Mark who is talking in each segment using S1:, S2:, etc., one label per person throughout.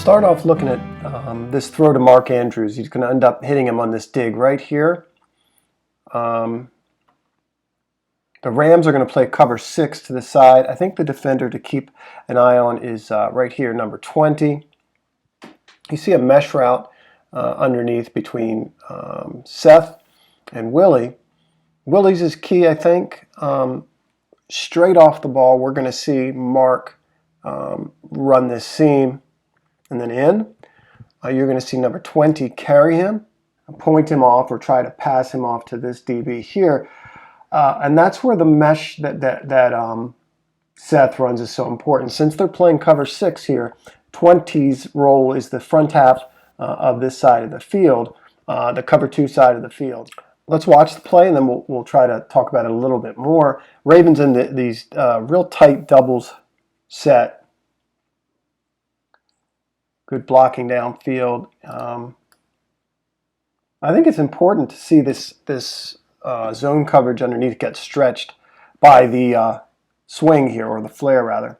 S1: start off looking at this throw to Mark Andrews. He's going to end up hitting him on this dig right here. The Rams are going to play cover 6 to the side. I think the defender to keep an eye on is right here, number 20. You see a mesh route underneath between Seth and Willie. Willie's is key, I think. Straight off the ball, we're going to see Mark run this seam and then in. You're going to see number 20 carry him, point him off, or try to pass him off to this DB here. And that's where the mesh that Seth runs is so important. Since they're playing cover 6 here, 20's role is the front half of this side of the field, the cover 2 side of the field. Let's watch the play, and then we'll try to talk about it a little bit more. Ravens in these real tight doubles set. Good blocking downfield. I think it's important to see this zone coverage underneath get stretched by the swing here, or the flare rather.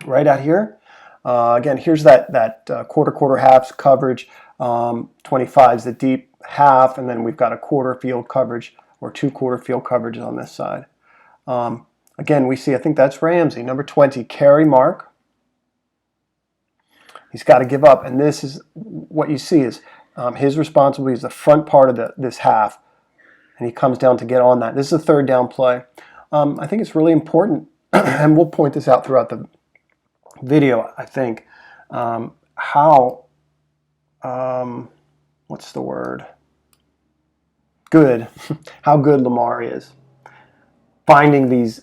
S1: Right out here. Again, here's that quarter halves coverage. 25 is the deep half, and then we've got a quarter field coverage, or 2 quarter field coverages on this side. Again, we see, I think that's Ramsey, number 20, carry Mark. He's got to give up, and this is what you see is his responsibility is the front part of this half, and he comes down to get on that. This is a third down play. I think it's really important, and we'll point this out throughout the video, I think, how, what's the word? Good. How good Lamar is. Finding these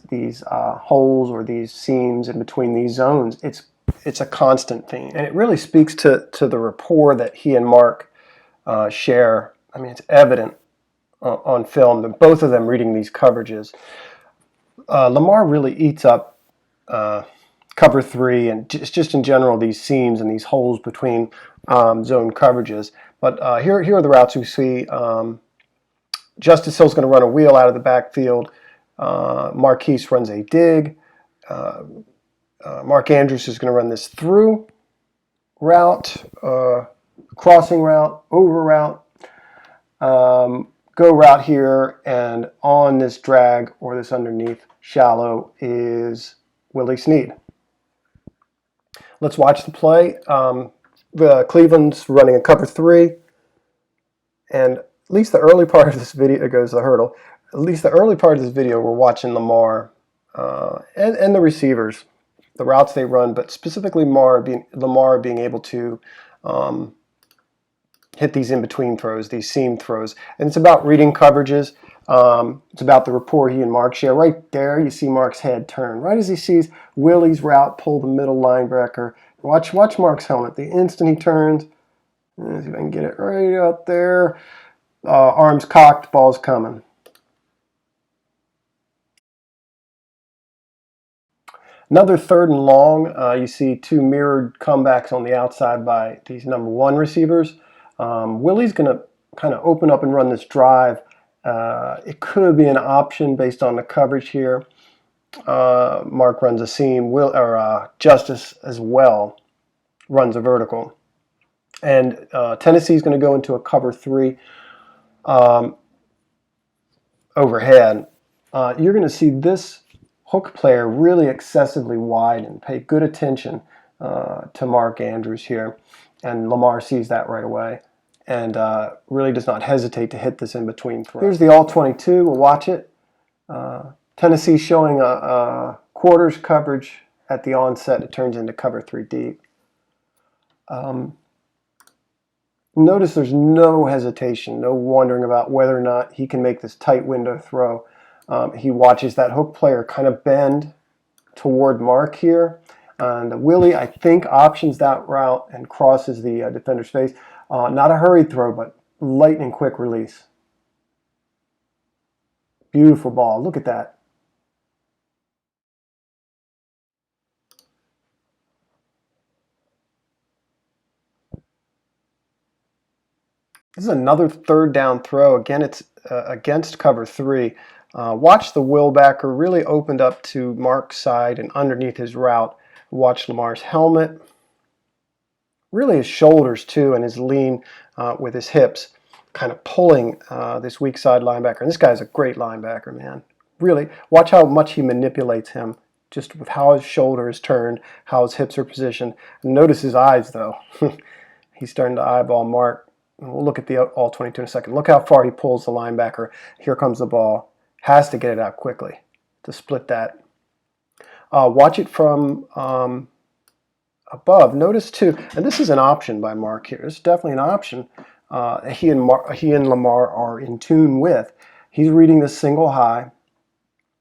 S1: holes or these seams in between these zones, it's a constant thing, and it really speaks to the rapport that he and Mark share. I mean, it's evident on film that both of them reading these coverages. Lamar really eats up cover 3 and just in general these seams and these holes between zone coverages. But here are the routes we see. Justice Hill's going to run a wheel out of the backfield. Marquise runs a dig. Mark Andrews is going to run this through route, crossing route, over route, go route here, and on this drag or this underneath shallow is Willie Snead. Let's watch the play. The Cleveland's running a cover 3, and at least the early part of this video, it goes the hurdle. At least the early part of this video, we're watching Lamar and the receivers, the routes they run, but specifically Lamar being able to hit these in-between throws, these seam throws. And it's about reading coverages. It's about the rapport he and Mark share. Right there, you see Mark's head turn. Right as he sees Willie's route pull the middle linebacker. Watch Mark's helmet. The instant he turns, let's see if I can get it right out there. Arms cocked, ball's coming. Another third and long. You see 2 mirrored comebacks on the outside by these number 1 receivers. Willie's going to kind of open up and run this drive. It could be an option based on the coverage here. Mark runs a seam. Justice as well runs a vertical. And Tennessee's going to go into a cover 3 overhead. You're going to see this hook player really excessively wide and pay good attention to Mark Andrews here. And Lamar sees that right away and really does not hesitate to hit this in between throw. Here's the all-22. We'll watch it. Tennessee showing a quarters coverage at the onset. It turns into cover 3 deep. Notice there's no hesitation, no wondering about whether or not he can make this tight window throw. He watches that hook player kind of bend toward Mark here. And Willie, I think, options that route and crosses the defender's face. Not a hurried throw, but lightning quick release. Beautiful ball. Look at that. This is another third down throw. Again, it's against cover 3. Watch the wheelbacker really opened up to Mark's side and underneath his route. Watch Lamar's helmet. really his shoulders too, and his lean with his hips, kind of pulling this weak side linebacker. And this guy's a great linebacker, man. Really, watch how much he manipulates him, just with how his shoulder is turned, how his hips are positioned. And notice his eyes, though. He's starting to eyeball Mark. We'll look at the all 22 in a second. Look how far he pulls the linebacker. Here comes the ball. Has to get it out quickly to split that. Watch it from above. Notice too, and this is an option by Mark here. It's definitely an option. He and Lamar are in tune with. He's reading the single high.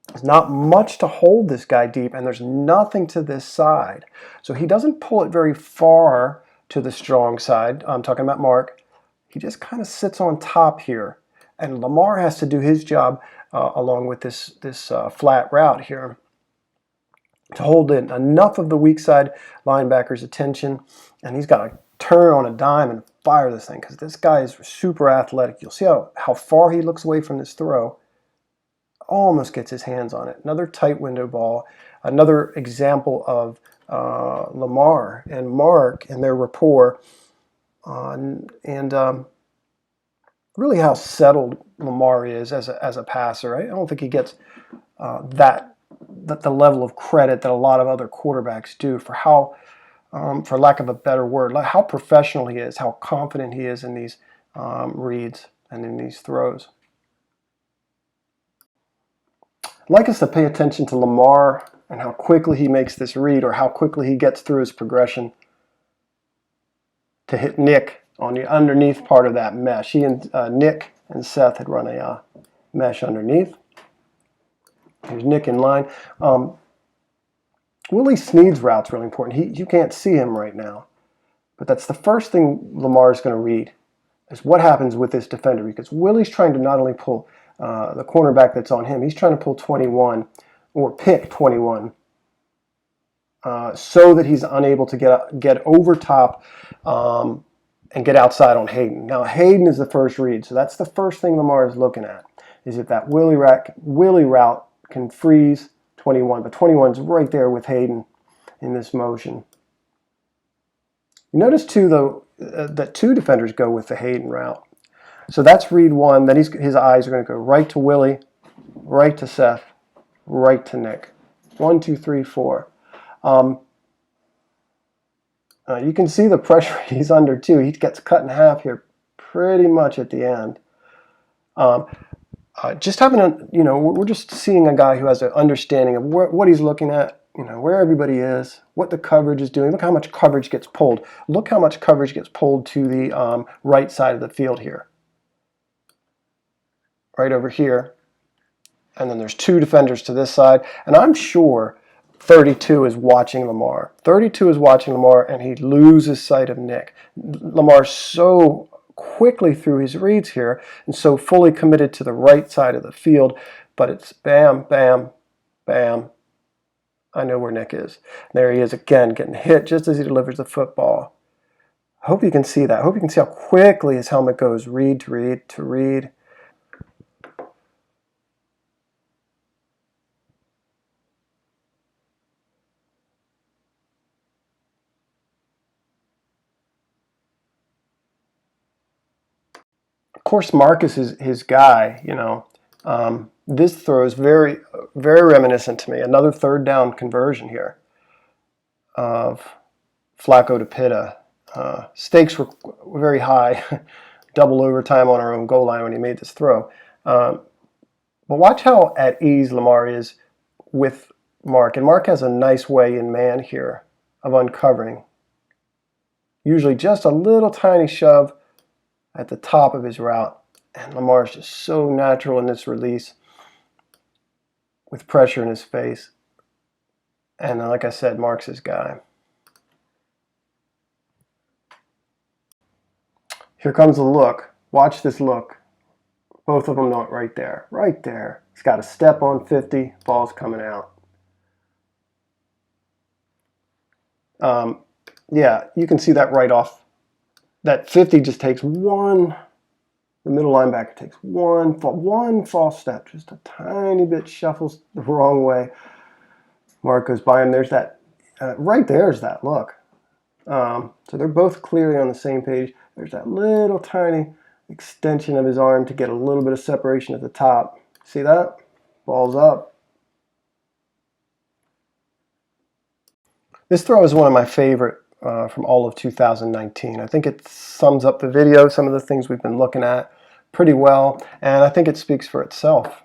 S1: There's not much to hold this guy deep, and there's nothing to this side. So he doesn't pull it very far to the strong side. I'm talking about Mark. He just kind of sits on top here. And Lamar has to do his job along with this flat route here to hold in enough of the weak side linebacker's attention. And he's got to turn on a dime and fire this thing, because this guy is super athletic. You'll see how far he looks away from this throw. Almost gets his hands on it. Another tight window ball. Another example of Lamar and Mark and their rapport, and really how settled Lamar is as a passer. I don't think he gets the level of credit that a lot of other quarterbacks do for how, for lack of a better word, how professional he is, how confident he is in these reads and in these throws. I'd like us to pay attention to Lamar and how quickly he makes this read, or how quickly he gets through his progression to hit Nick on the underneath part of that mesh. He and Nick and Seth had run a mesh underneath. Here's Nick in line. Willie Snead's route's really important. You can't see him right now, but that's the first thing Lamar is going to read, is what happens with this defender, because Willie's trying to not only pull the cornerback that's on him, he's trying to pull 21 or pick 21 so that he's unable to get over top and get outside on Hayden. Now Hayden is the first read, so that's the first thing Lamar is looking at, is if that Willie route can freeze 21, but 21's right there with Hayden in this motion. You notice too, though, that two defenders go with the Hayden route. So that's read one. Then his eyes are going to go right to Willie, right to Seth, right to Nick. 1, 2, 3, 4. You can see the pressure he's under too. He gets cut in half here pretty much at the end. Just having we're just seeing a guy who has an understanding of what he's looking at, where everybody is, what the coverage is doing. Look how much coverage gets pulled. Look how much coverage gets pulled to the right side of the field here. Right over here. And then there's two defenders to this side. And I'm sure 32 is watching Lamar. 32 is watching Lamar, and he loses sight of Nick. Lamar's so quickly through his reads here and so fully committed to the right side of the field, but it's bam, bam, bam. I know where Nick is. There he is again, getting hit just as he delivers the football. I hope you can see that. I hope you can see how quickly his helmet goes read to read to read. Of course, Marcus is his guy, This throw is very, very reminiscent to me. Another third down conversion here of Flacco to Pitta. Stakes were very high. Double overtime on our own goal line when he made this throw. But watch how at ease Lamar is with Mark. And Mark has a nice way in man here of uncovering. Usually just a little tiny shove at the top of his route. And Lamar's just so natural in this release with pressure in his face. And like I said, Mark's his guy. Here comes the look. Watch this look. Both of them not right there. Right there. He's got a step on 50. Ball's coming out. Yeah, you can see that right off. That 50 just takes one. The middle linebacker takes one false step, just a tiny bit shuffles the wrong way. Mark goes by him. There's that, right there's that look. So they're both clearly on the same page. There's that little tiny extension of his arm to get a little bit of separation at the top. See that? Ball's up. This throw is one of my favorite from all of 2019. I think it sums up the video, some of the things we've been looking at pretty well, and I think it speaks for itself.